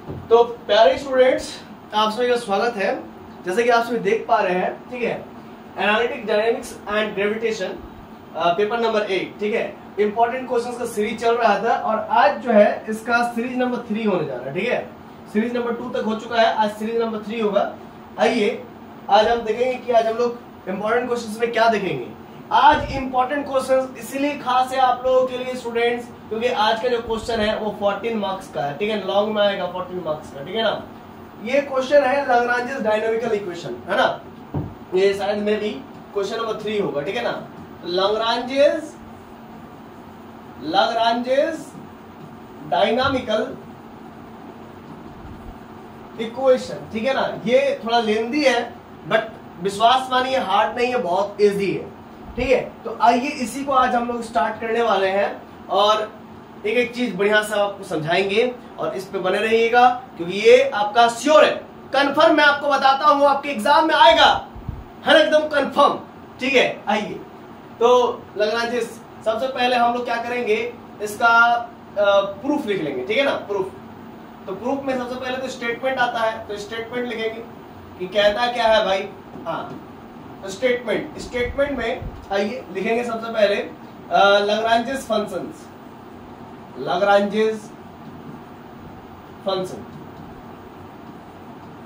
तो प्यारे स्टूडेंट्स, आप सभी का स्वागत है। जैसे कि आप सभी देख पा रहे हैं, ठीक है, analytic dynamics and gravitation paper number 8, ठीक है, इंपॉर्टेंट क्वेश्चंस का सीरीज चल रहा था और आज जो है इसका सीरीज नंबर 3 होने जा रहा है। ठीक है, सीरीज नंबर 2 तक हो चुका है, आज सीरीज नंबर 3 होगा। आइए आज हम देखेंगे कि आज हम लोग इंपॉर्टेंट क्वेश्चंस में क्या देखेंगे। आज इंपॉर्टेंट क्वेश्चंस इसलिए खास है आप लोगों के लिए स्टूडेंट्स, क्योंकि आज का जो क्वेश्चन है वो 14 मार्क्स का है। ठीक है, लॉन्ग में आएगा 14 मार्क्स का। ठीक है ना, ये क्वेश्चन है लाग्रांजेस डायनामिकल इक्वेशन, है ना। ये शायद में भी क्वेश्चन नंबर 3 होगा। ठीक है ना, लाग्रांजेस डायनामिकल इक्वेशन। ठीक है ना, ये थोड़ा लेंदी है बट विश्वास मानिए हार्ड नहीं है, बहुत इजी है। ठीक है, तो आइए इसी को आज हम लोग स्टार्ट करने वाले हैं और एक एक चीज बढ़िया से आपको समझाएंगे और इस पे बने रहिएगा, क्योंकि ये आपका श्योर है, कंफर्म मैं आपको बताता हूं, आपके एग्जाम में आएगा, हर एकदम कंफर्म। ठीक है, आइए तो लाग्रांजेस, सबसे पहले हम लोग क्या करेंगे, इसका प्रूफ लिख लेंगे। ठीक है ना, प्रूफ। तो प्रूफ में सबसे पहले तो स्टेटमेंट आता है, तो स्टेटमेंट लिखेंगे कि कहता क्या है भाई। हाँ, तो स्टेटमेंट में आइए लिखेंगे सबसे पहले लाग्रांजेस फंक्शन।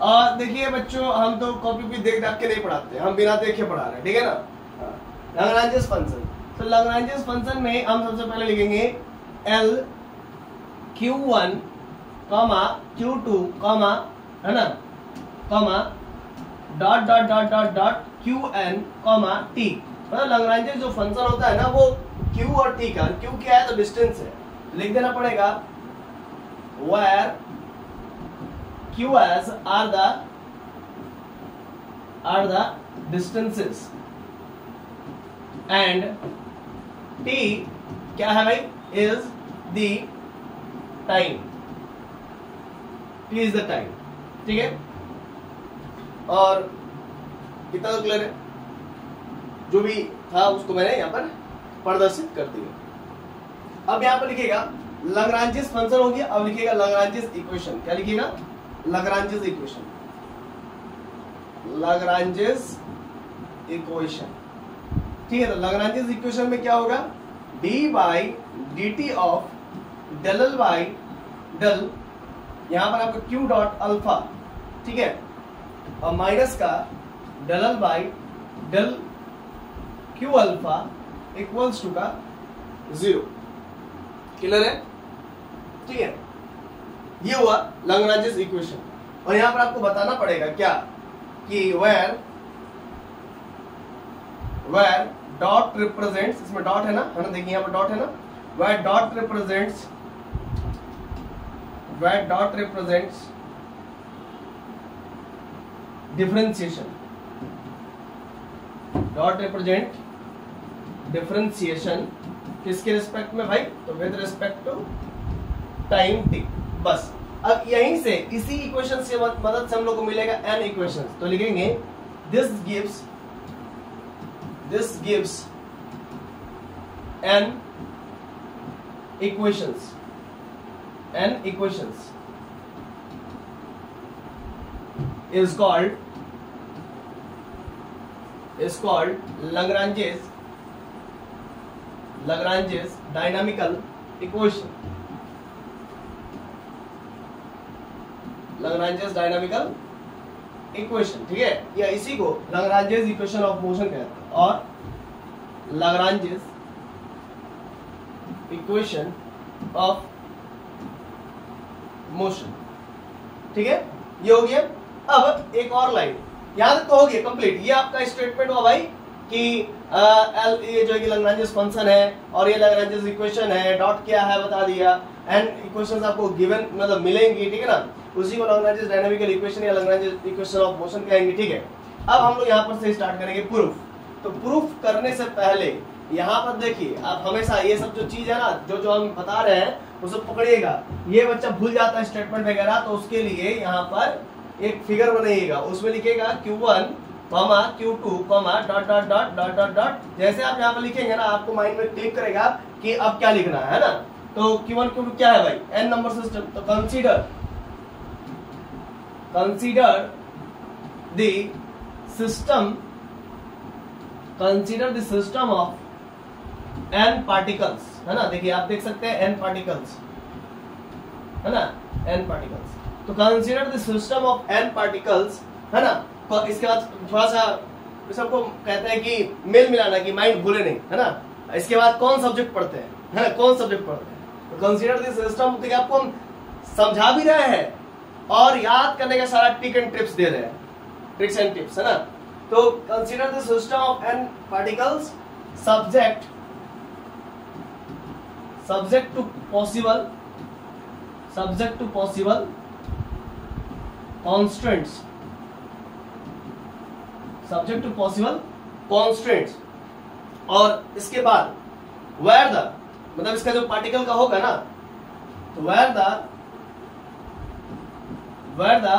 और देखिए बच्चों, हम तो कॉपी पे देख के नहीं पढ़ाते, हम बिना देखे पढ़ा रहे हैं। ठीक है ना, लाग्रांजेस फंक्शन। तो लाग्रांजेस फंक्शन में हम सबसे पहले लिखेंगे L Q1, Q2, है ना, dot dot dot dot dot Qn, T। मतलब लाग्रांजेस जो फंक्शन होता है ना, वो Q और T का, Q क्या है तो डिस्टेंस है, लिख देना पड़ेगा where Qs are the distances and T क्या है भाई, is the time, T is the time। ठीक है, और कितना तो क्लियर है, जो भी था उसको मैंने यहाँ पर प्रदर्शित कर दिया। अब यहाँ पर लिखेगा लाग्रांजेस फंक्शन हो गया, अब लिखेगा लाग्रांजेस इक्वेशन। क्या लिखिएगा, लाग्रांजेस इक्वेशन, ठीक है। तो लाग्रांजेस इक्वेशन में क्या होगा, d by D t of del l by del, यहां पर आपका क्यू डॉट अल्फा, ठीक है, और माइनस का del l by del Q alpha equals to का 0। क्लियर है, ठीक है, ये हुआ लाग्रांजेस इक्वेशन। और यहां पर आपको बताना पड़ेगा क्या, कि वेयर डॉट रिप्रेजेंट्स, इसमें डॉट है ना, देखिए यहां पर डॉट है ना, where dot represents differentiation, dot represent differentiation किसके रिस्पेक्ट में भाई, तो with respect to time t. बस अब यहीं से इसी इक्वेशन से मदद से हम लोग को मिलेगा n इक्वेशंस। तो लिखेंगे this gives n equations is called Lagrange's dynamical equation, Lagrange's dynamical equation. ठीक है, या इसी को लाग्रांजेस इक्वेशन ऑफ मोशन कहते हैं, और लाग्रांजेस इक्वेशन ऑफ मोशन। ठीक है, ये हो गया। अब एक और लाइन, यहां तक तो हो गया कंप्लीट। ये आपका स्टेटमेंट हुआ भाई कि ये जो है कि लाग्रांजेस फंक्शन है और ये लाग्रांजेस इक्वेशन है, डॉट क्या है बता दिया, एंड इक्वेशंस आपको गिवन मतलब मिलेंगी। ठीक है ना, उसी को लाग्रांजेस डायनामिकल इक्वेशन या लाग्रांजेस इक्वेशन ऑफ मोशन कहेंगे। ठीक है, अब हम लोग यहाँ पर से स्टार्ट करेंगे प्रूफ। तो प्रूफ करने से पहले यहाँ पर देखिए, आप हमेशा ये सब जो चीज है ना, जो हम बता रहे हैं वो सब पकड़िएगा। ये बच्चा भूल जाता है स्टेटमेंट वगैरह, तो उसके लिए यहाँ पर एक फिगर बनाइएगा, उसमें लिखेगा Q1, Q2, dot dot dot dot dot dot. जैसे आप यहाँ पर लिखेंगे ना, आपको माइंड में क्लिक करेगा कि अब क्या लिखना है ना। तो Q1 Q2 क्या है भाई, n नंबर सिस्टम। तो consider consider the system of n particles, है ना। देखिए आप देख सकते हैं n पार्टिकल्स, है ना, n पार्टिकल्स। तो consider the system of n particles, है ना। तो इसके बाद थोड़ा सा सबको कहते हैं कि मेल मिलाना, कि माइंड भूले नहीं, है ना। इसके बाद कौन सब्जेक्ट पढ़ते हैं, है ना, कौन सब्जेक्ट पढ़ते हैं। तो कंसीडर द सिस्टम, देखिए आपको हम समझा भी रहे हैं और याद करने का सारा ट्रिक एंड टिप्स दे रहे हैं, ट्रिक्स एंड टिप्स, है ना। तो consider the system of n particles subject to possible constraints, subject to possible constraints। और इसके बाद where the, मतलब इसका जो पार्टिकल का होगा ना, तो where the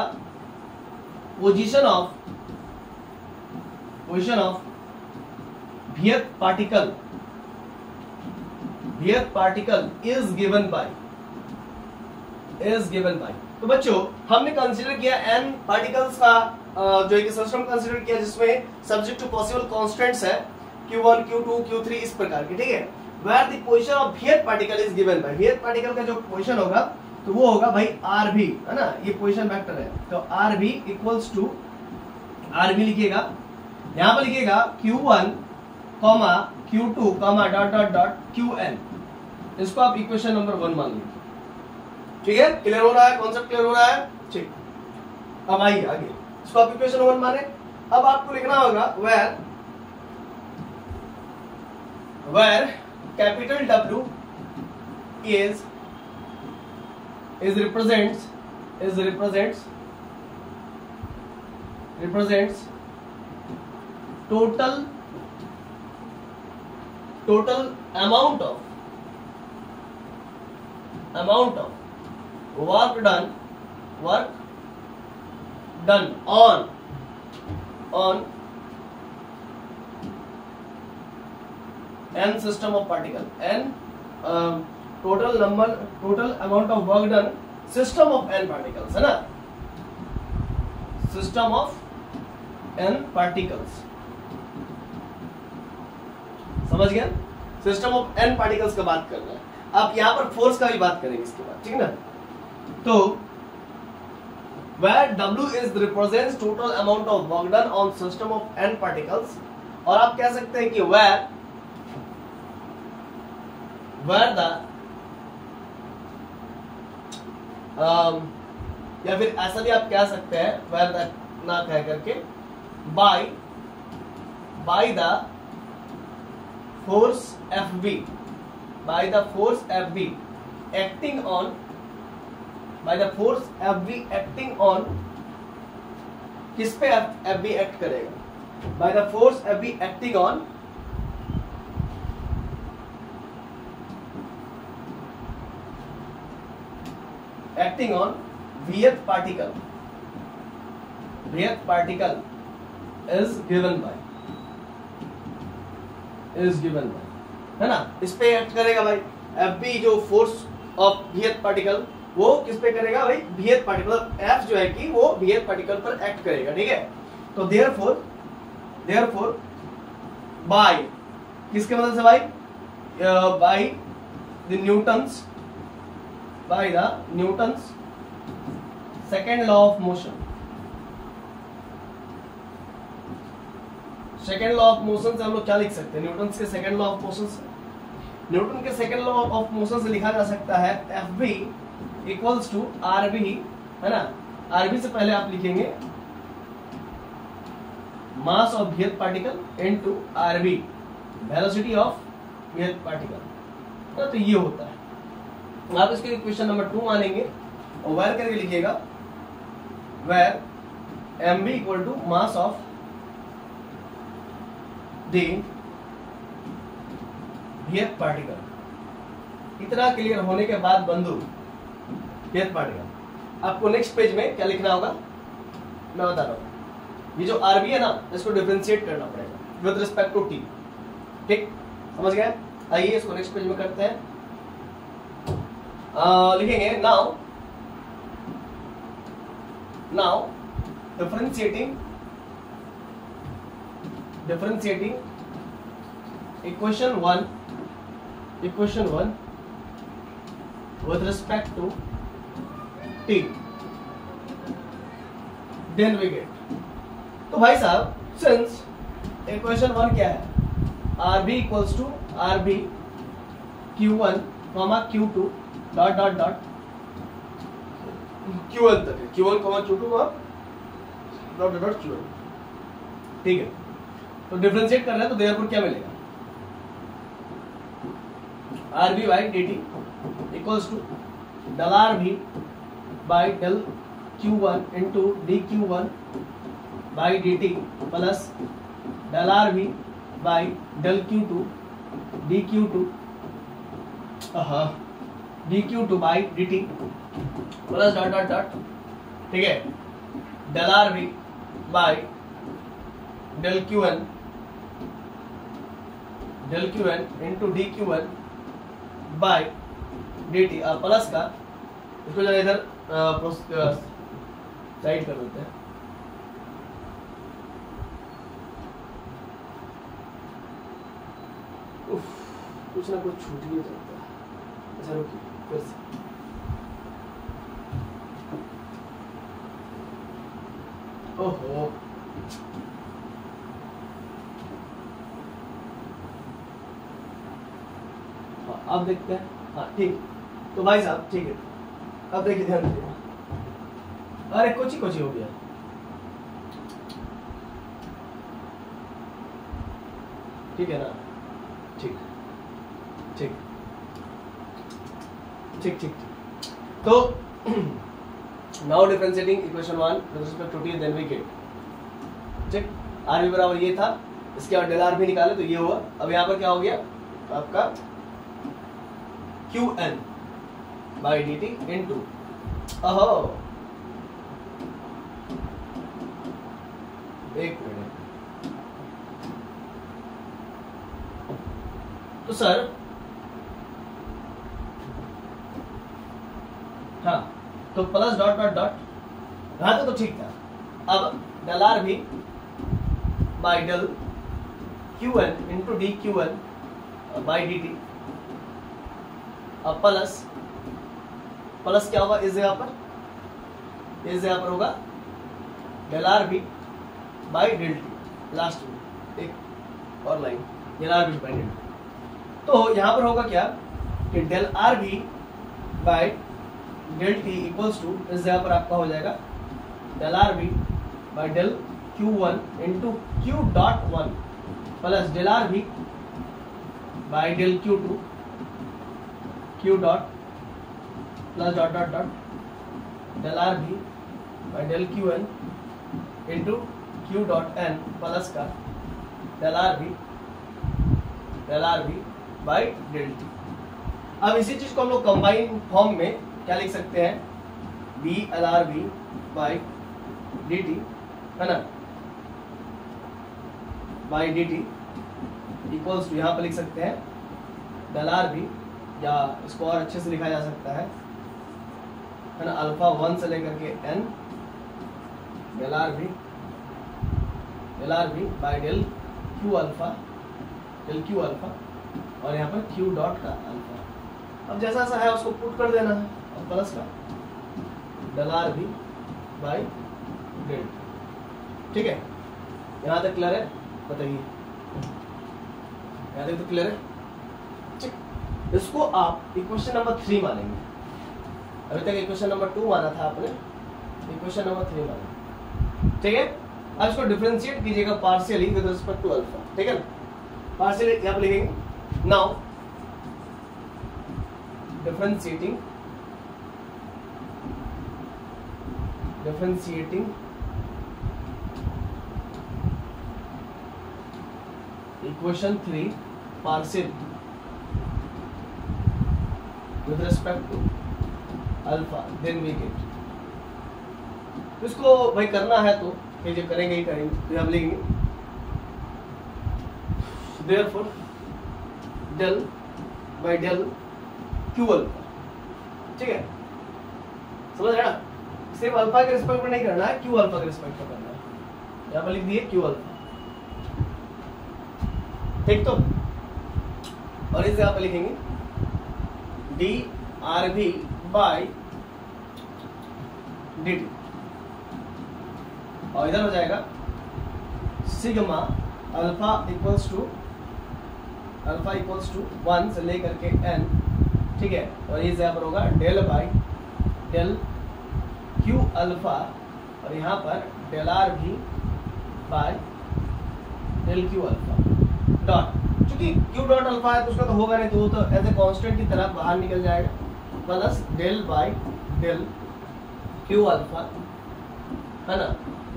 position of bth particle is given by। तो बच्चों हमने कंसीडर किया n पार्टिकल्स का जो एक सिस्टम कंसीडर किया जिसमें सब्जेक्ट टू पॉसिबल कांस्टेंट्स है q1 q2 q3 इस प्रकार के, ठीक है। Where the position of bth particle is given by, bth particle का जो पोजीशन होगा तो वो होगा भाई rb, है ना, ये पोजीशन वेक्टर है। तो rb इक्वल्स टू, rb लिखिएगा, यहां पर लिखिएगा q1, q2, dot dot dot qn। इसको आप इक्वेशन नंबर 1 मान लीजिए, ठीक है। क्लियर हो रहा है, कॉन्सेप्ट क्लियर हो रहा है, ठीक। अब आइए आगे, इसको आप इक्वेशन 1 माने। अब आपको लिखना होगा where capital W represents total amount of work done on n system of particle, total amount of work done system of n particles, है ना, system of n particles, समझ गया। सिस्टम ऑफ n पार्टिकल्स का बात कर रहे हैं। अब यहां पर फोर्स का भी बात करेंगे इसके बाद, ठीक है ना। तो where W is represents total amount of work done on system of n particles, और आप कह सकते हैं कि where the या फिर ऐसा भी आप कह सकते हैं where the ना कह करके by the force FB acting on किस पे FB एक्ट करेगा, by the force FB acting on bth particle is given by, है ना, इस पे एक्ट करेगा भाई। FB जो फोर्स ऑफ bth पार्टिकल वो किस पे करेगा भाई, bth पार्टिकल, F जो है कि वो bth पार्टिकल पर एक्ट करेगा, ठीक है। तो therefore by किसके मदद से भाई, by the Newton's second law of motion, second law of motion से हम लोग क्या लिख सकते हैं, न्यूटन के सेकेंड लॉ ऑफ मोशन से, न्यूटन के सेकेंड लॉ ऑफ मोशन से लिखा जा सकता है FB इक्वल्स टू RB, है ना। RB से पहले आप लिखेंगे mass of bth particle into RB velocity of bth particle, तो ये होता है। आप इसके क्वेश्चन नंबर 2 मानेंगे और वेयर करके लिखिएगा where MB equal to mass of the bth particle. इतना क्लियर होने के बाद बंधु bth पार्टिकल, आपको नेक्स्ट पेज में क्या लिखना होगा मैं बता रहा हूं। ये जो RB है ना, इसको डिफरेंशिएट करना पड़ेगा विद रिस्पेक्ट टू T, ठीक, समझ गए। आइए इसको नेक्स्ट पेज में करते हैं। लिखेंगे now now differentiating equation 1 with respect to t, then we get, तो भाई साहब since equation 1 क्या है, RB equals to RB Q1 Q2 dot dot dot Q1 तक है, Q1 Q2 dot dot Q1, ठीक है। तो डिफरेंशिएट कर रहे हैं तो देयरफॉर क्या मिलेगा, RB by dt equals to del RB by del Q1 into dQ1 by dt plus del RB by del Q2 dQ2 dQ2 by dt plus dot dot dot, ठीक है, del RB by del Q1 into dQ1 by dt, plus का इसको जरा इधर side कर देते हैं। कुछ ना कुछ छूट ही जाता है। अच्छा रुकिए फिर से, ओहो अब देखते हैं। हाँ ठीक, तो भाई साहब ठीक है, अब देखिए ध्यान दीजिए। अरे कोची हो गया, ठीक है ना, ठीक ठीक ठीक ठीक, तो now differentiating equation 1 with respect to t, then we get, ठीक, r भी बराबर ये था, इसके बाद डेल r भी निकाले तो ये हुआ। अब यहाँ पर क्या हो गया आपका Qn बाई dt इंटू, एक मिनट, तो सर हाँ, तो प्लस डॉट डॉट डॉट, हाँ तो ठीक था। अब del r भी by del Qn into dQ1 by dt, अब प्लस क्या होगा इस जगह पर, होगा del RB by del t, last में एक और line del RB by del t। तो यहां पर होगा क्या कि del RB by del t equals to, इस जगह पर आपका हो जाएगा del RB by del Q1 into Q dot 1 plus del RB by del Q2 Q dot plus dot dot dot del RB by del Qn into Q dot n plus का del RB by del t। अब इसी चीज को हम लोग combine form में क्या लिख सकते हैं, BLRB बाई dt, है ना, बाई dt इक्वल्स टू, यहाँ पर लिख सकते हैं del RB, या इसको और अच्छे से लिखा जा सकता है ना, अल्फा 1 से लेकर के n del RB by del Q alpha और यहाँ पर Q डॉट का अल्फा। अब जैसा सा है उसको पुट कर देना है, और प्लस का del RB बाई del, ठीक है, यहाँ तक क्लियर है, बताइए यहाँ तक तो क्लियर है, ठीक। इसको आप इक्वेशन नंबर 3 मानेंगे, अभी तक इक्वेशन नंबर 2 माना था आपने, इक्वेशन नंबर 3 माना, ठीक है। अब इसको डिफरेंशिएट कीजिएगा partially with respect to alpha, ठीक है ना, पार्शियली यहाँ पर लिखेंगे। Now differentiating equation 3 partial with respect to alpha, then we get, इसको भाई करना है तो जो करेंगे ही करेंगे, तो हम लिखेंगे therefore del by del Q alpha, ठीक है, समझ रहे ना, सिर्फ अल्फा के रिस्पेक्ट में नहीं करना है, क्यू अल्फा के रिस्पेक्ट में करना है। यहाँ पर लिख दिए क्यू अल्फा, ठीक। तो और इस जगह पे लिखेंगे d r B by D t, और इधर हो जाएगा सिग्मा अल्फा इक्वल्स टू 1 से लेकर के n, ठीक है। और इस यहाँ पर होगा del by del Q alpha, और यहाँ पर del r b by del Q alpha dot, क्योंकि क्यू डॉट अल्फा है तो उसका तो होगा नहीं, तो वो तो एज ए कांस्टेंट की तरह बाहर निकल जाएगा, plus del by del Q alpha, है ना,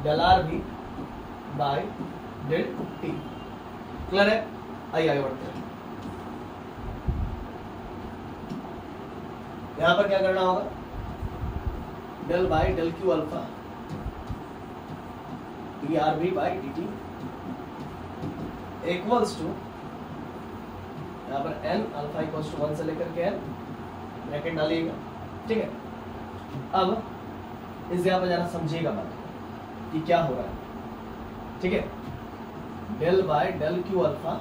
del r b by del t. Clear है? आइए आगे बढ़ते हैं। यहां पर क्या करना होगा, del by del Q alpha d r B by D t equals to, यहाँ पर n अल्फा इक्वल्स टू 1 से लेकर के n, ब्रैकेट डालिएगा, ठीक है। अब इस जगह पर जरा समझिएगा बात कि क्या हो रहा है, ठीक है। Del by del Q alpha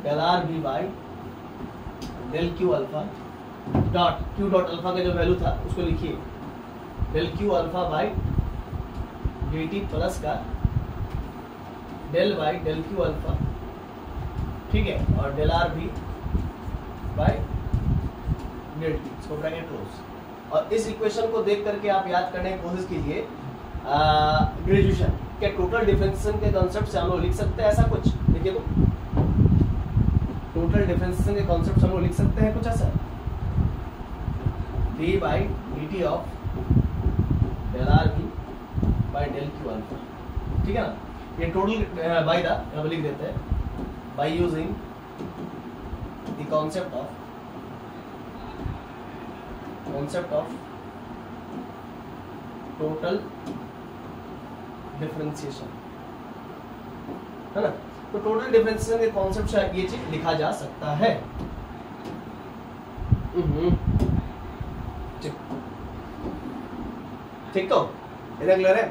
del R B by del Q alpha dot Q dot alpha का जो वैल्यू था उसको लिखिए, del Q alpha by D T plus का del by del Q alpha, ठीक है, और del R B by del T, इसको ब्रैकेट क्लोज। और इस इक्वेशन को देख करके आप याद करने की कोशिश कीजिए, ग्रेजुएशन के टोटल डिफरेंशिएशन के कॉन्सेप्ट से हम लोग लिख सकते हैं ऐसा कुछ, देखिए तो टोटल डिफरेंशिएशन के कॉन्सेप्ट से हम लोग लिख सकते हैं कुछ ऐसा, d by D t of del R B by del Q alpha, ठीक है ना। ये टोटल बाई द यहाँ पर लिख देते हैं, by using the concept of total differentiation, है ना। तो टोटल डिफरेंशिएशन के कॉन्सेप्ट से ये चीज लिखा जा सकता है। ठीक, तो इधर क्लियर है?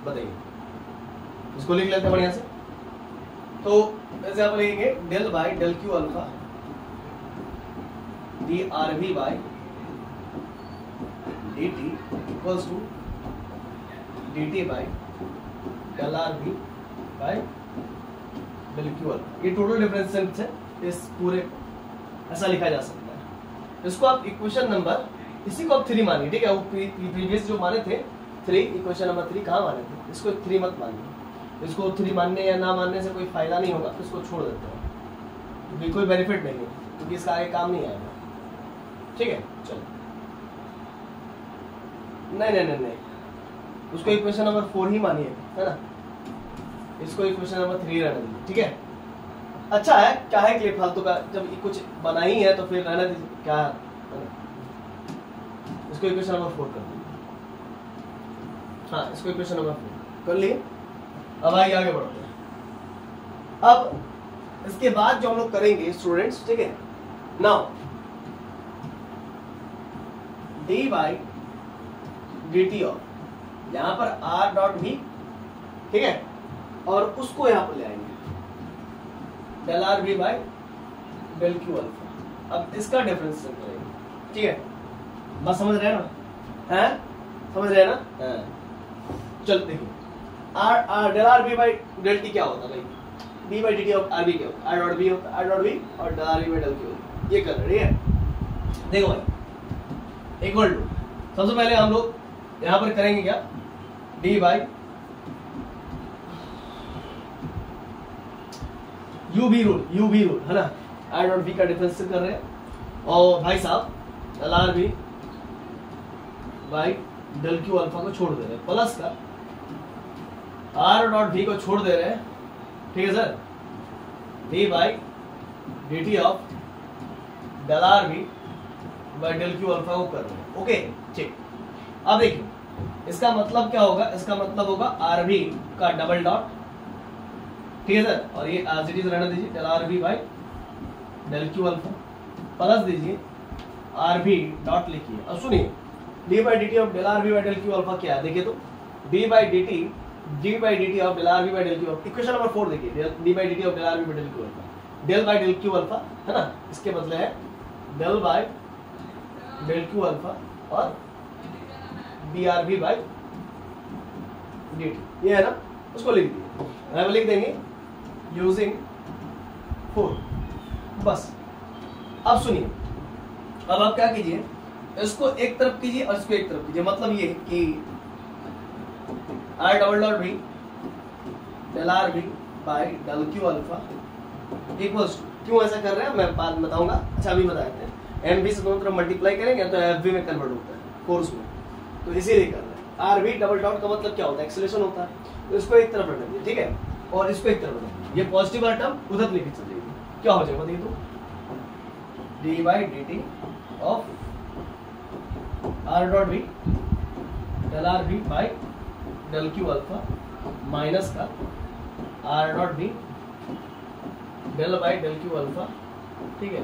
बताइए, इसको लिख लेते हैं बढ़िया से। तो ऐसे आप लिखेंगे del by del Q alpha d r B by D t equals to d t by del R B by del Q alpha. ये टोटल डिफरेंशिएशन है, इस पूरे ऐसा लिखा जा सकता है। इसको आप इक्वेशन नंबर, इसी को आप 3 मानिए, ठीक है। वो प्रीवियस जो माने थे 3, इक्वेशन नंबर 3 कहाँ माने थे, इसको 3 मत मानिए। इसको 3 मानने या ना मानने से कोई फायदा नहीं होगा, तो इसको छोड़ देते हैं, क्योंकि कोई बेनिफिट नहीं है, क्योंकि इसका आगे काम नहीं आएगा, ठीक है। चलो, नहीं, उसको इक्वेशन नंबर 4 ही मानिए, है ना। इसको इक्वेशन नंबर 3 रहने दीजिए, ठीक है। अच्छा है, क्या है कि फालतू का, जब कुछ बना ही है तो फिर रहने दीजिए, क्या है। इसको इक्वेशन नंबर 4 कर दीजिए, हाँ, इसको इक्वेशन नंबर 4 कर लिए। अब आइए आगे बढ़ते हैं। अब इसके बाद जो हम लोग करेंगे स्टूडेंट्स, ठीक है, now D by D t of, यहां पर आर डॉट भी, ठीक है, और उसको यहां पर ले आएंगे del R B by del Q alpha. अब इसका डिफरेंस करेंगे, ठीक है। बस समझ रहे हैं ना, हैं, समझ रहे हैं ना। चल देखिए, r del R B by del t क्या होता है भाई, b by D t of r b क्या होता है, आर डॉट बी होता है, आर डॉट बी और del R B by del q, ये कर रहे हैं, ठीक है। देखो भाई, इक्वल टू, सबसे पहले हम लोग यहां पर करेंगे क्या, d by u v rule, है ना। आर डॉट बी का डिफरेंस कर रहे हैं, और भाई साहब del R B by del Q alpha को छोड़ दे रहे हैं, प्लस का आर डॉट बी को छोड़ दे रहे हैं, ठीक है sir, d by D t of del R B by del Q alpha को कर रहे हैं, ओके, ठीक। अब देखिए इसका मतलब क्या होगा, इसका मतलब होगा आर बी का डबल डॉट, ठीक है सर, और ये एज इट इज रहने दीजिए, del R B by del Q alpha, plus दीजिए आर बी डॉट लिखिए। अब सुनिए, d by D t of del r v by del Q alpha क्या है देखिए, तो d by D t of del r v by del Q alpha, equation number 4 देखिए, d by D t of del r v by del Q alpha, del by del Q alpha है ना, इसके बदले है del by del Q alpha और d r v by D t, ये है ना, उसको लिख दिए, लिख देंगे यूजिंग 4। बस अब सुनिए, अब आप क्या कीजिए, इसको एक तरफ कीजिए और इसको एक तरफ कीजिए, मतलब ये कि r double dot b del r b by del Q alpha equals to, क्यों ऐसा कर रहे हैं मैं बाद में बताऊंगा। अच्छा अभी बता देते हैं, एम बी से दोनों तरफ मल्टीप्लाई करेंगे तो एफ बी में कन्वर्ट होता है फोर्स में, तो इसीलिए कर रहे हैं। आर बी डबल डॉट का मतलब क्या होता है, एक्सेलरेशन होता है, तो इसको एक तरफ रख दीजिए, ठीक है, और इसको एक तरफ रख दीजिए, ये पॉजिटिव वाला टर्म उधर लेके चल जाएगी, क्या हो जाएगा देखिए, तो d by D t of r dot b del R B by del Q alpha minus का r dot b del by del Q alpha, ठीक है,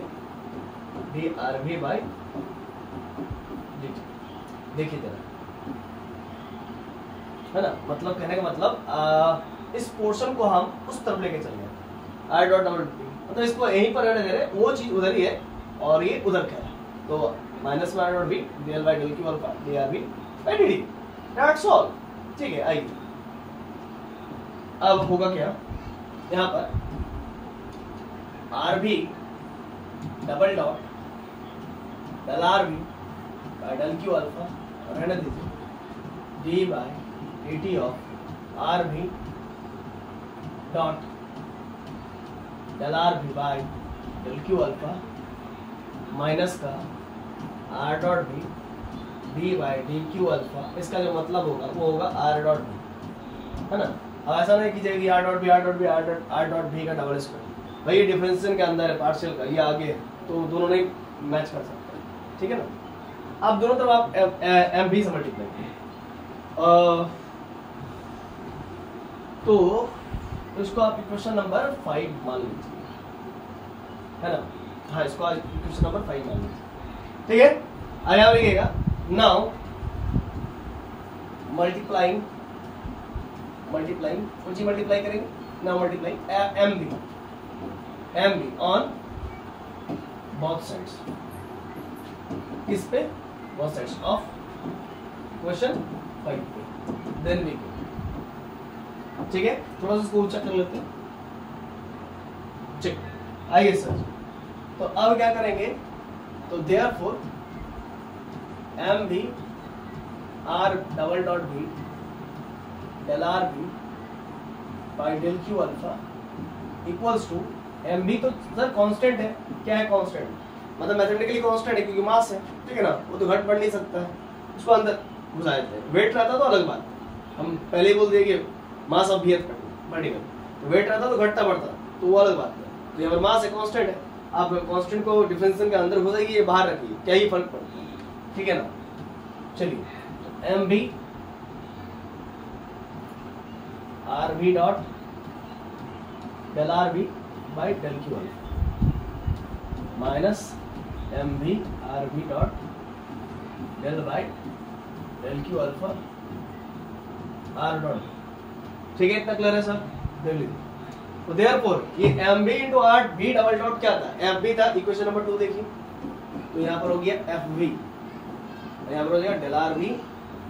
d r B by D t. देखिए जरा, है ना, मतलब कहने का मतलब इस पोर्शन को हम उस तरफ लेके चल गए, आर डॉट डबल डी, मतलब इसको यहीं पर रहने दे रहे, वो चीज उधर ही है और ये उधर का है, तो माइनस में r dot b del by del Q alpha d r B by D t, that's all, ठीक है। आइए अब होगा क्या, यहाँ पर r b double dot del R B by del Q alpha, रहने दीजिए, d by D t of r b dot del R B by del Q alpha minus का r dot b d by d q alpha, इसका जो मतलब होगा वो होगा are dot B, है ना। अब ऐसा नहीं कीजिएगा कि r dot b r dot b r dot b का डबल स्क्वायर, भाई ये डिफरेंशिएशन के अंदर है, पार्शियल का, ये आगे है, तो दोनों नहीं मैच कर सकते, ठीक है ना। अब दोनों तरफ आप एम बी से मल्टीप्लाई करें, तो इसको आप इक्वेशन नंबर 5 मान लीजिए, है ना, हाँ इसको आज इक्वेशन नंबर 5 मान लीजिए, ठीक है। आया लिखिएगा, नाउ मल्टीप्लाइंग कुछ ही मल्टीप्लाई करेंगे, now multiplying m b on both sides, किस पे, बोथ साइड्स ऑफ क्वेश्चन 5 पे, देन वी कैन, ठीक है। थोड़ा सा इसको ऊंचा कर लेते हैं, ठीक, आइए सर। तो अब क्या करेंगे, तो therefore m b r double dot b del R B by del Q alpha equals to m b, तो सर कांस्टेंट है, क्या है कांस्टेंट, मतलब मैथमेटिकली कांस्टेंट है क्योंकि मास है, ठीक है ना, वो तो घट बढ़ नहीं सकता है, उसको अंदर घुसा देते हैं। वेट रहता तो अलग बात, हम पहले ही बोल दिए कि मास ऑफ बियर बढ़ेगा, तो वेट रहता तो घटता बढ़ता, तो वो अलग बात है। तो यहाँ पर मास है, कांस्टेंट है, आप कांस्टेंट को डिफरेंशिएशन के अंदर घुसाइए, बाहर रखिए, क्या ही फर्क पड़ता है, ठीक है ना। चलिए m b r b dot del R B by del Q alpha minus m b r b dot del by del Q alpha r dot, ठीक है, इतना क्लियर है सर, देख लीजिए। तो देयरफॉर ये m b into r b double dot क्या था, एफ बी था, इक्वेशन नंबर 2 देखिए, तो यहाँ पर हो गया एफ बी, यहाँ पर हो गया del R B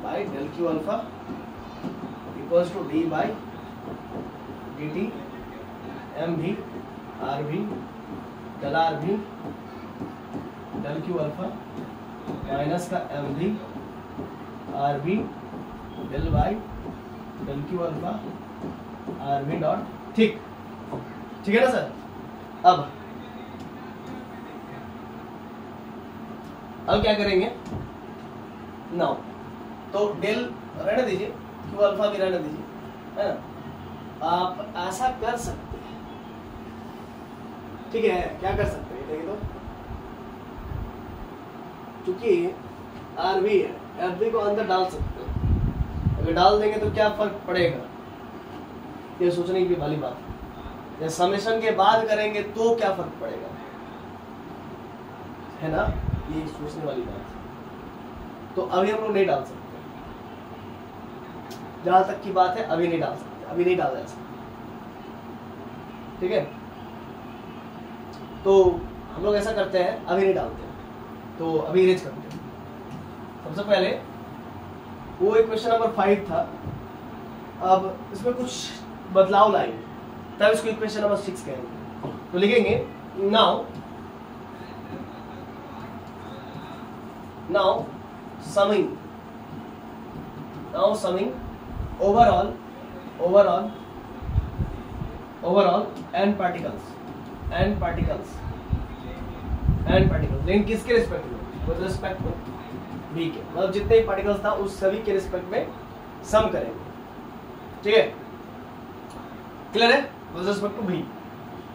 by del Q alpha equals to d by D t m b r b del are b del Q alpha minus का m b r b del by del Q alpha r b dot, ठीक है ना sir. अब क्या करेंगे, now तो del रहने दीजिए, क्यू अल्फा भी रहने दीजिए, है ना। आप ऐसा कर सकते हैं, ठीक है, क्या कर सकते हैं देखिए, तो क्योंकि आर बी है, एफ बी को अंदर डाल सकते हैं, अगर डाल देंगे तो क्या फर्क पड़ेगा, ये सोचने की वाली बात है। या समेशन के बाद करेंगे तो क्या फर्क पड़ेगा, है ना, ये सोचने वाली बात है। तो अभी हम लोग नहीं डाल सकते, जहां तक की बात है अभी नहीं डाल सकते, अभी नहीं डाला जा सकता, ठीक है। तो हम लोग ऐसा करते हैं, अभी नहीं डालते, तो अभी इरेज करते हैं। सबसे पहले वो इक्वेशन नंबर 5 था, अब इसमें कुछ बदलाव लाएंगे तब इसको इक्वेशन नंबर 6 कहेंगे। तो लिखेंगे now summing overall n particles लेकिन किसके रिस्पेक्ट में, विद रिस्पेक्ट टू v के, मतलब जितने पार्टिकल्स था उस सभी के रिस्पेक्ट में सम करेंगे, ठीक है, क्लियर है, विद रिस्पेक्ट टू v।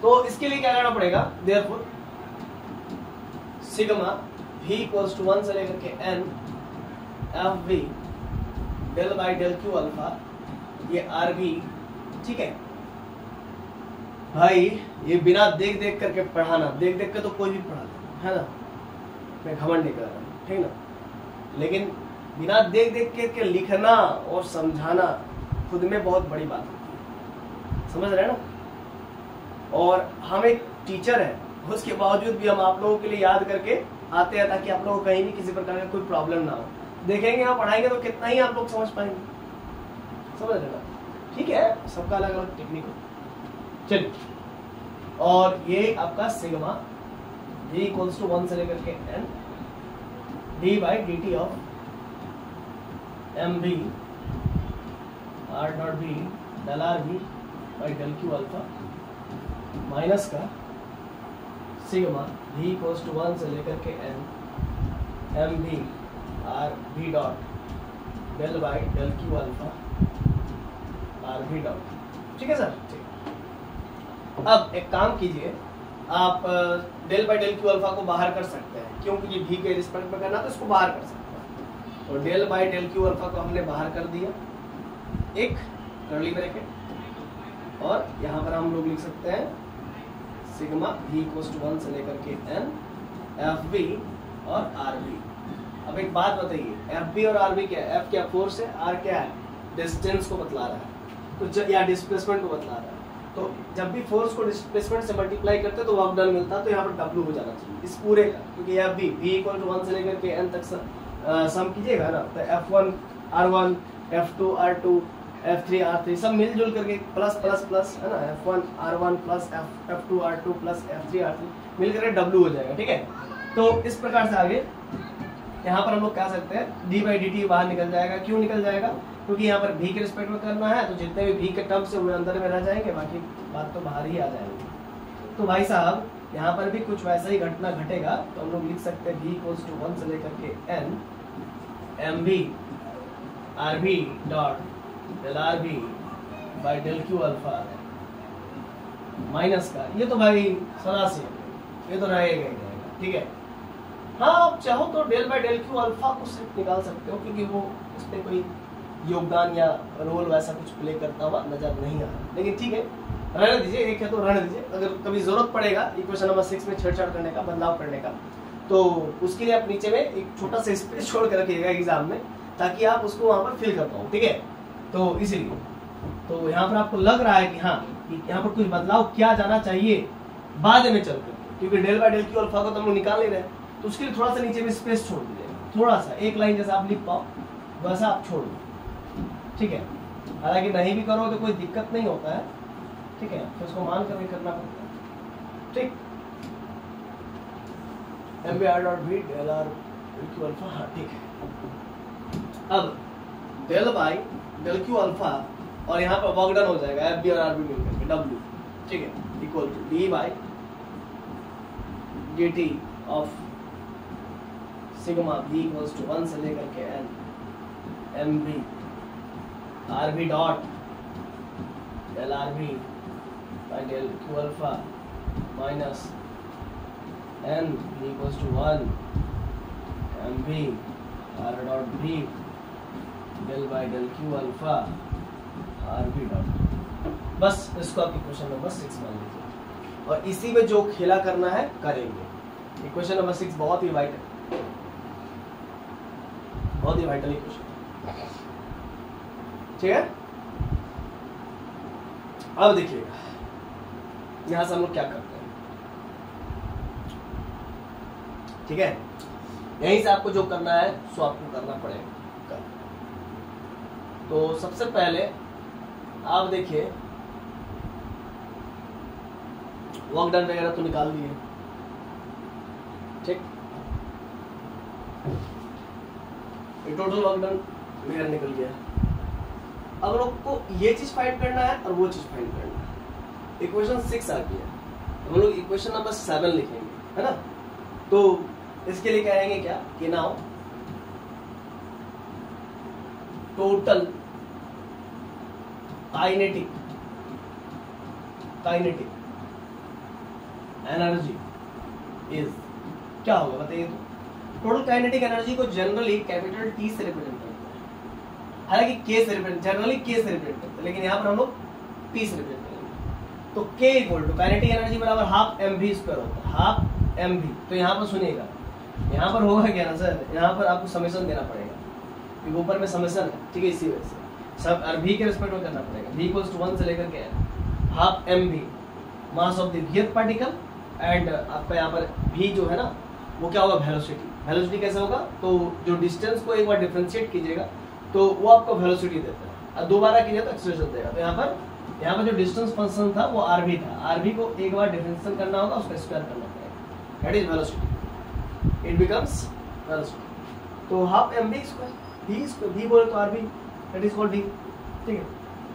तो इसके लिए क्या करना पड़ेगा, therefore sigma v equals to 1 से लेकर के n f v del by del Q alpha, ये आर बी, ठीक है भाई। ये बिना देख देख करके पढ़ाना, देख देख के तो कोई भी पढ़ा है ना, मैं घमंड नहीं कर रहा हूँ, ठीक ना, लेकिन बिना देख देख के लिखना और समझाना खुद में बहुत बड़ी बात होती है, समझ रहे हैं ना। और हम एक टीचर है, उसके बावजूद भी हम आप लोगों के लिए याद करके आते हैं ताकि आप लोगों को कहीं भी किसी प्रकार का कोई प्रॉब्लम ना हो। देखेंगे हम पढ़ाएंगे तो कितना ही आप लोग समझ पाएंगे, समझ रहे ना, ठीक है, सबका अलग अलग टेक्निक हो। चलिए, और ये आपका सिग्मा v इक्वल्स टू 1 से लेकर के n d by D t of m b r dot b del R B by del Q alpha minus का सिग्मा v इक्वल्स टू 1 से लेकर के n m b r b dot del by del Q alpha r b dot, ठीक है sir, ठीक। अब एक काम कीजिए, आप del by del Q alpha को बाहर कर सकते हैं, क्योंकि ये भी के रिस्पेक्ट में करना तो इसको बाहर कर सकते हैं। तो del by del Q alpha को हमने बाहर कर दिया, एक कर्ली ब्रैकेट, और यहाँ पर हम लोग लिख सकते हैं सिग्मा v इक्वल्स टू 1 से लेकर के n एफ बी और आर बी। अब एक बात बताइए, एफ बी और आर बी क्या है, एफ क्या फोर्स है, आर क्या है, डिस्टेंस को बतला रहा है, तो या डिस्प्लेसमेंट को बतला रहा है। तो जब भी फोर्स को डिस्प्लेसमेंट से मल्टीप्लाई करते तो वर्क डन मिलता, तो यहाँ पर W हो जाना चाहिए इस पूरे का, क्योंकि f b v equal to 1 से लेकर के n तक सम कीजिएगा ना, तो F1 R1 F2 R2 F3 R3 सब मिलजुल करके प्लस प्लस प्लस है ना, F1 R1 plus F2 R2 plus F3 R3 मिल करके W हो जाएगा, ठीक है। तो इस प्रकार से आगे यहाँ पर हम लोग कह सकते हैं d बाई डी टी बाहर निकल जाएगा। क्यों निकल जाएगा, क्योंकि यहाँ पर v के रिस्पेक्ट में करना है, तो जितने भी v के टर्म्स है वो अंदर में रह जाएंगे, बाकी बात तो बाहर ही आ जाएंगे। तो भाई साहब यहाँ पर भी कुछ वैसा ही घटना घटेगा, तो हम लोग लिख सकते हैं v इक्वल्स टू 1 से लेकर के n m b r b dot del R B by del Q alpha minus का, ये तो भाई सदा से ये तो रहेगा, ठीक है। हाँ, आप चाहो तो del by del Q alpha को सिर्फ निकाल सकते हो, क्योंकि वो इसमें कोई योगदान या रोल वैसा कुछ प्ले करता हुआ नजर नहीं आ रहा, लेकिन ठीक है, रहने दीजिए, एक है तो रहने दीजिए। अगर कभी जरूरत पड़ेगा इक्वेशन नंबर 6 में छेड़छाड़ करने का, बदलाव करने का, तो उसके लिए आप नीचे में एक छोटा सा स्पेस छोड़ कर रखिएगा एग्जाम में, ताकि आप उसको वहां पर फिल कर पाओ, ठीक है। तो इसीलिए तो यहाँ पर आपको लग रहा है कि हाँ यहाँ पर कुछ बदलाव किया जाना चाहिए बाद में चलकर, क्योंकि del by del Q alpha को तो हम लोग निकाल ले रहे हैं, तो उसके लिए थोड़ा सा नीचे में स्पेस छोड़ दीजिएगा, थोड़ा सा एक लाइन जैसा आप लिख पाओ वैसा आप छोड़ दो, ठीक है। हालांकि नहीं भी करो तो कोई दिक्कत नहीं होता है, ठीक है, तो उसको मान करके करना पड़ता है, ठीक। M b r dot b del r q alpha, हाँ ठीक है। अब del by del Q alpha और यहाँ पर वर्क डन हो जाएगा एफ बी और आर बी मिलकर के W, ठीक है, equal to d by D t of sigma v equals to 1 से लेकर के n m b r b dot del R B by del Q alpha minus n v equals to 1 m b r dot b del by del Q alpha r b dot. बस इसको आप equation number 6 मान लीजिए, और इसी में जो खेला करना है करेंगे। इक्वेशन नंबर 6 बहुत ही वाइट है, बहुत ही वाइटल इक्वेशन, ठीक है। अब देखिएगा यहां से हम लोग क्या करते हैं, ठीक है। यहीं से आपको जो करना है सो आपको करना पड़ेगा। तो सबसे पहले आप देखिए वर्क डन वगैरह तो निकाल दिए, ठीक। ये टोटल वर्क डन वगैरह निकल गया। अब लोग को ये चीज फाइंड करना है और वो चीज फाइंड करना है। इक्वेशन 6 आ गया, हम लोग इक्वेशन नंबर 7 लिखेंगे, है ना। तो इसके लिए कहेंगे क्या कि now total kinetic energy is, क्या होगा बताइए। तो टोटल काइनेटिक एनर्जी को जनरली कैपिटल टी से रिप्रेजेंट करते हैं, हालांकि के से रिप्रेजेंट, जनरली के से रिप्रेजेंट करते हैं, लेकिन यहाँ पर हम लोग टी से रिप्रेजेंट करेंगे। तो के इक्वल टू काइनेटिक एनर्जी बराबर हाफ एम वी स्क्वायर होता है, हाफ एम वी। तो यहाँ पर सुनिएगा, यहाँ पर होगा क्या ना सर, यहाँ पर आपको समेशन देना पड़ेगा क्योंकि ऊपर में समेशन है, ठीक है। इसी वजह से सब वी के रिस्पेक्ट में करना पड़ेगा। वी इक्वल्स टू 1 से लेकर के half m v mass of the ith particle and आपका यहाँ पर वी जो है ना वो क्या होगा, वेलोसिटी। वेलोसिटी कैसे होगा, तो जो डिस्टेंस को एक बार डिफरेंशिएट कीजिएगा तो वो आपको वेलोसिटी देता है, और दोबारा कीजिए तो एक्सेलरेशन देगा। तो यहाँ पर जो डिस्टेंस फंक्शन था वो आरवी था, आरवी को एक बार डिफरेंशिएशन करना होगा, उसका स्क्वायर करना पड़ेगा, that is velocity, it becomes velocity. तो half m v square, v बोले तो r v, that is called v, ठीक है।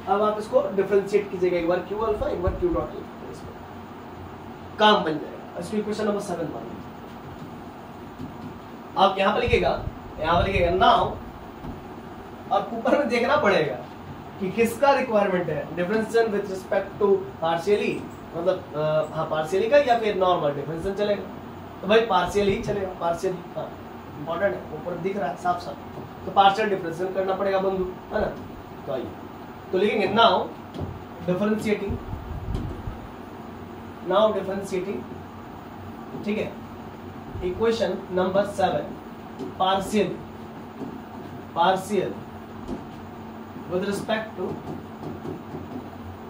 अब आप इसको डिफरेंशिएट कीजिएगा, एक बार क्यू अल्फा एक बार क्यू डॉट अल्फा, इसमें काम बन जाएगा। इसको इक्वेशन नंबर 7 मान लीजिए। आप यहाँ पर लिखिएगा नाउ, और ऊपर में देखना पड़ेगा कि किसका रिक्वायरमेंट है, differentiation with respect to partially, मतलब हाँ पार्शियली का या फिर नॉर्मल डिफरेंशिएशन चलेगा। तो भाई पार्शियल ही चलेगा, पार्शियल, हाँ इंपॉर्टेंट है, ऊपर दिख रहा है साफ साफ, तो पार्शियल डिफरेंशिएशन करना पड़ेगा बंधु, है ना। तो आइए तो लिखेंगे नाउ डिफरेंशिएटिंग, ठीक है, equation number 7 partial with respect to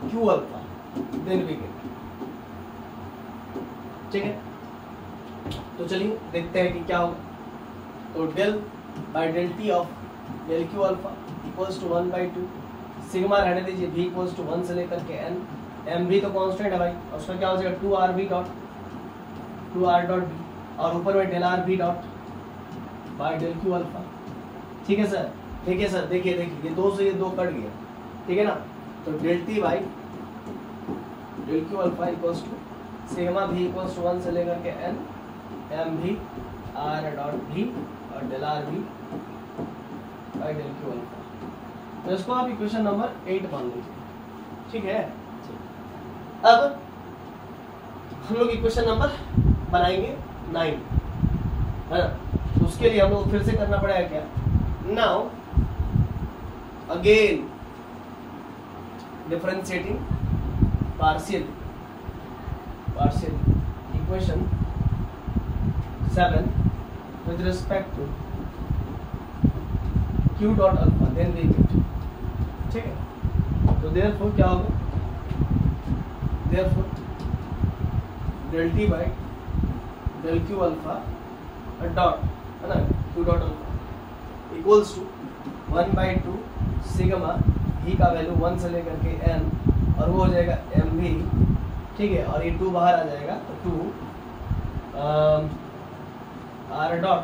q alpha, then we get, ठीक है। तो चलिए देखते हैं कि क्या होगा। तो del by del t of del Q alpha equals to 1/2 sigma रहने दीजिए, v इक्वल्स टू 1 से लेकर के n, एम वी तो कांस्टेंट है भाई, और उसका क्या हो जाएगा 2r v डॉट b, और ऊपर में del r v dot by del Q alpha, ठीक है सर। देखिए सर, देखिए ये 2 से ये 2 कट गया, ठीक है ना। तो del t by del Q alpha equals to sigma v equals to 1 से लेकर के n m v r dot v और del r v by del Q alpha. तो इसको आप इक्वेशन नंबर 8 मान लीजिए, ठीक है। अब हम लोग इक्वेशन नंबर बनाएंगे 9, है ना। तो उसके लिए हम लोग फिर से करना पड़ेगा क्या, now again differentiating partial equation 7 with respect to q dot alpha, then we get, ठीक है। तो देयरफॉर क्या होगा, therefore del t by del Q alpha dot, है ना, q dot alpha equals to 1/2 sigma v का वैल्यू 1 से लेकर के n, और वो हो जाएगा एम वी, ठीक है। और ये 2 बाहर आ जाएगा, तो 2 आर डॉट,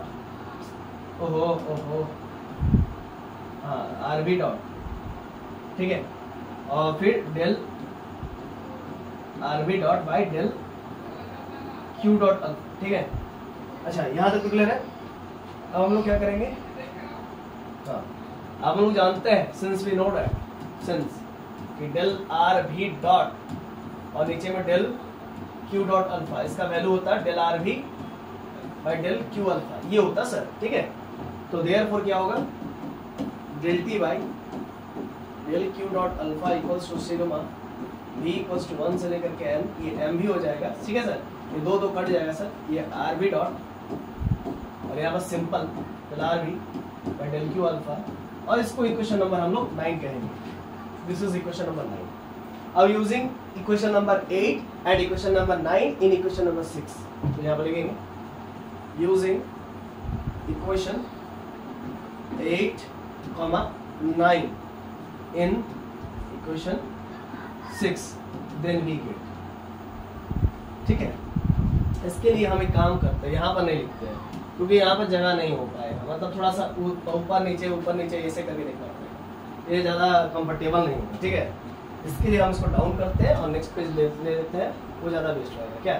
ओहो हाँ आर बी डॉट, ठीक है, और फिर del are b dot by del q dot alpha, ठीक है। अच्छा यहाँ तक क्लियर है। अब हम लोग क्या करेंगे, हाँ आप लोग जानते हैं since we know that, since कि डेल आर वी डॉट और नीचे में डेल क्यू डॉट अल्फा, इसका वैल्यू होता है del r v by del Q alpha, ये होता सर, ठीक है। तो देयरफॉर क्या होगा, del t by del q dot alpha equals to sigma v equals to 1 से लेकर के n, ये m भी हो जाएगा, ठीक है सर। ये 2 कट जाएगा सर, ये आर बी डॉट और यहाँ पर simple del R B by del Q alpha, और इसको इक्वेशन नंबर हम लोग 9 कहेंगे. This is equation number 9. अब using equation number 8 and equation number 9 in equation number 6, तो यहाँ पर लिखेंगे using equation 8, 9 in equation 6 then we get. ठीक है, इसके लिए हम एक काम करते हैं, यहाँ पर नहीं लिखते हैं क्योंकि यहाँ पर जगह नहीं हो पाएगा, मतलब थोड़ा सा ऊपर नीचे ऐसे करके देखना पड़ेगा, ये ज़्यादा कंफर्टेबल नहीं होगा. ठीक है, इसके लिए हम इसको डाउन करते हैं और नेक्स्ट पेज ले लेते हैं, वो ज़्यादा बेस्ट रहेगा. क्या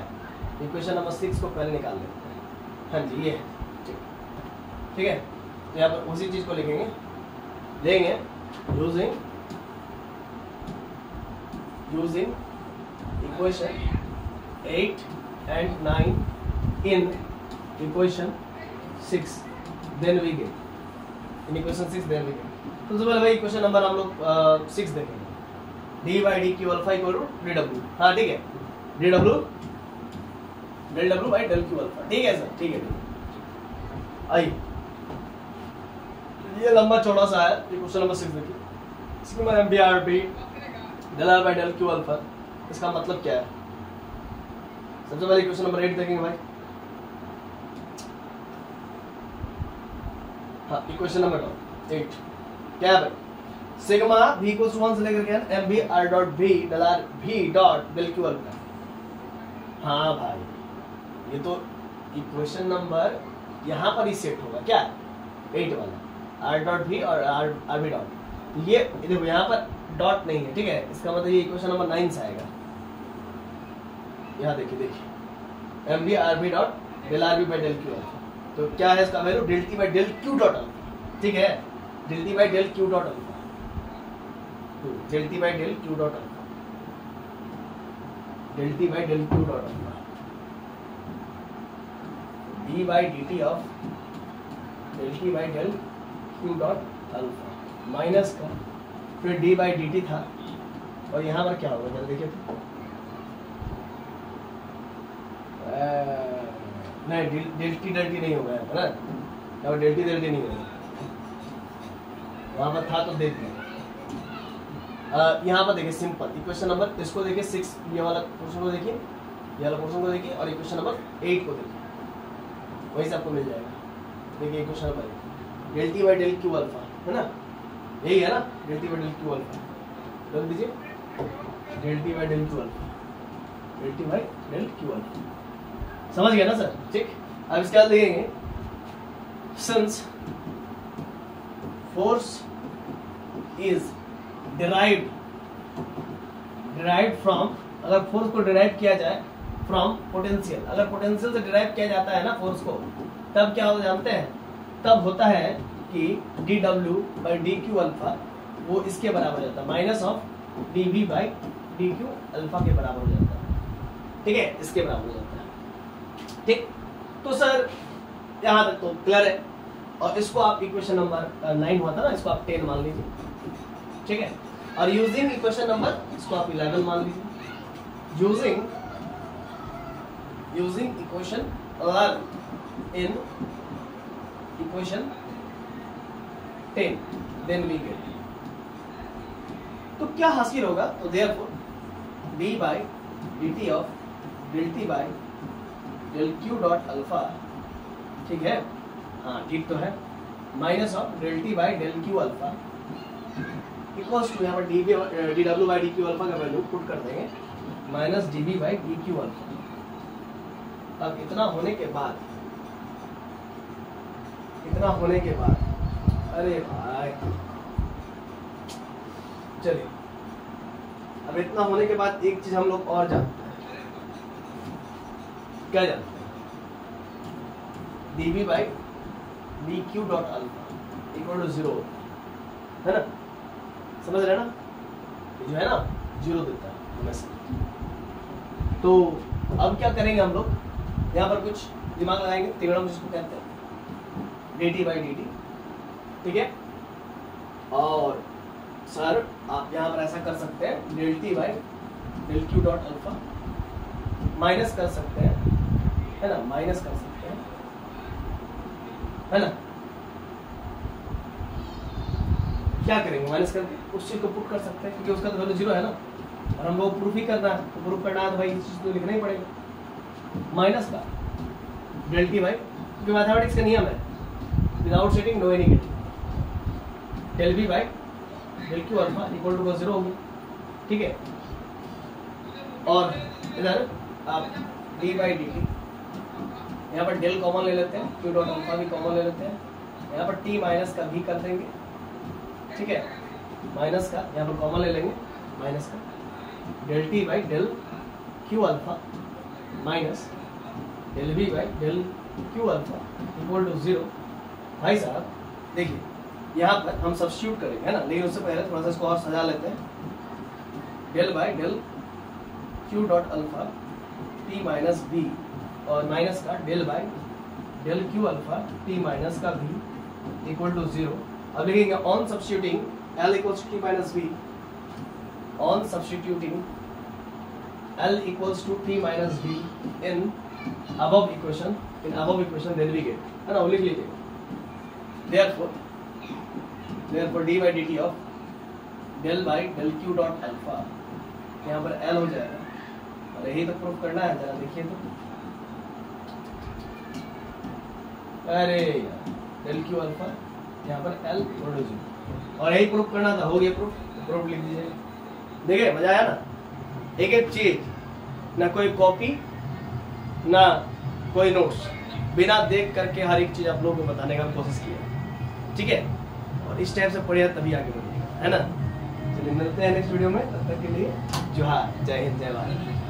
इक्वेशन नंबर 6 को पहले निकाल लेते हैं. हाँ जी, ये है. ठीक है, तो यहाँ पर उसी चीज़ को लिखेंगे, लेंगे using equation 8 and 9 in equation 6 then we get in equation 6 then we get. तो सबसे पहले भाई इक्वेशन नंबर हम लोग 6 देखेंगे. D by d q alpha equal to D W. हाँ ठीक है, D W del W by del Q alpha. ठीक है सर, ठीक है. आइए, ये लंबा चौड़ा सा है क्वेश्चन नंबर 6 देखिए. इसके बाद m b r b del r by del Q alpha, इसका मतलब क्या है? सबसे पहले क्वेश्चन नंबर 8 देखेंगे भाई. हाँ, इक्वेशन नंबर 8 क्या है भाई? सिग्मा v इक्वल्स टू 1 से लेकर के m b r dot v del r v dot del Q alpha. हाँ भाई, ये तो इक्वेशन नंबर यहाँ पर ही सेट होगा. क्या 8 वाला r डॉट v और r v डॉट. ये देखो यहाँ पर डॉट नहीं है. ठीक है, इसका मतलब ये इक्वेशन नंबर 9 से आएगा. यहाँ देखिए m b r b dot del R B by del Q alpha. तो क्या है इसका value? Del t by del q dot alpha. ठीक है, del t by del q dot alpha, del t by del q dot alpha, del t by del q dot alpha, d by D t of del t by del q dot alpha minus का फिर D by D T था, और यहाँ पर क्या होगा जरा देखिए तो. नहीं, डेल्टी नहीं होगा है ना, और डेल्टी नहीं होगा. वहां पर था तो देख लिया. यहाँ पर देखिए सिंपल इक्वेशन नंबर, इसको देखिए 6, ये वाला पोर्शन को देखिए, ये वाला पोर्शन को देखिए, और इक्वेशन नंबर 8 को देखिए, वही से आपको मिल जाएगा. देखिए equation number del t by del Q alpha है ना, यही है ना, del t by del Q alpha. रख दीजिए del t by del Q alpha, del t by del Q alpha. समझ गया ना सर? ठीक. अब इसके बाद देखेंगे since force is derived from, अगर फोर्स को डिराइव किया जाए फ्रॉम पोटेंशियल, अगर पोटेंशियल से डिराइव किया जाता है ना फोर्स को, तब क्या होता जानते हैं? तब होता है कि डी डब्ल्यू बाई डी क्यू अल्फा वो इसके बराबर हो जाता है, minus of d v by d q alpha के बराबर हो जाता है. ठीक है, इसके बराबर हो जाता है. ठीक, तो सर यहाँ तक तो क्लियर है. और इसको आप इक्वेशन नंबर 9 हुआ था ना, इसको आप 10 मान लीजिए. ठीक है, और यूजिंग इक्वेशन नंबर, इसको आप 11 मान लीजिए. Using equation 11 in equation 10 then we get. तो क्या हासिल होगा? तो therefore d by D t of del t by del q dot alpha, ठीक है, हाँ ठीक तो है, minus of del t by del Q alpha equals to, यहाँ पर डी डब्ल्यू बाई डी क्यू अल्फा का वैल्यू पुट कर देंगे, minus d b by d q alpha. अब इतना होने के बाद, अरे भाई चलिए, अब इतना होने के बाद एक चीज हम लोग और जानते हैं. क्या जानते हैं? D b by d q dot alpha equal to 0 है ना, समझ रहे ना? ये जो है ना 0 देता है हमेशा. तो अब क्या करेंगे हम लोग? यहाँ पर कुछ दिमाग लगाएंगे, तिगड़म जिसको कहते हैं, D t by D T. ठीक है, और सर आप यहाँ पर ऐसा कर सकते हैं, del t by del q dot alpha minus कर सकते हैं, है ना, माइनस कर सकते हैं है ना। क्या करेंगे, माइनस करके उस चीज को पुट कर सकते हैं क्योंकि उसका तो वैल्यू 0 है ना, और हमको प्रूफ ही करना है, तो प्रूफ करना है तो भाई इस चीज को लिखना ही पड़ेगा। माइनस का डेल टी भाई, क्योंकि मैथमेटिक्स का नियम है without setting no any get, del b by del Q alpha equal to 0 होगी, ठीक है। और इधर आप डी बाई डी टी, यहाँ पर डेल कॉमन ले लेते हैं, क्यू डॉट अल्फा भी कॉमन ले लेते हैं, यहाँ पर टी माइनस का भी कर देंगे, ठीक है। माइनस का यहाँ पर कॉमन ले लेंगे, माइनस का del t by del Q alpha minus del b by del Q alpha equal to 0। भाई साहब देखिए यहाँ पर हम सब्स्टिट्यूट करेंगे, है ना, लेकिन उससे पहले थोड़ा सा इसको और सजा लेते हैं। Del by del q dot alpha t minus b, और माइनस का del by del Q alpha t minus का बी इक्वल टू 0। अब लिखेंगे on substituting l equals to t minus b, on substituting l equals to t minus b in above equation, then we get, है ना, वो लिख लीजिए। therefore d by dt of del by del q dot alpha, यहाँ पर l हो जाएगा, और यही तो प्रूफ करना है, जरा देखिए तो, अरे यार del q alpha यहाँ पर l इक्वल टू 0, और यही प्रूफ करना था, हो गया प्रूफ, प्रूफ लिख दीजिए। देखिए मजा आया ना, एक एक चीज, ना कोई कॉपी ना कोई नोट्स, बिना देख करके हर एक चीज आप लोगों को बताने का कोशिश किया, ठीक है। और इस टाइप से पढ़िए तभी आगे बढ़िएगा, है ना। चलिए मिलते हैं नेक्स्ट वीडियो में, तब तक के लिए जोहार, जय हिंद, जय भारत।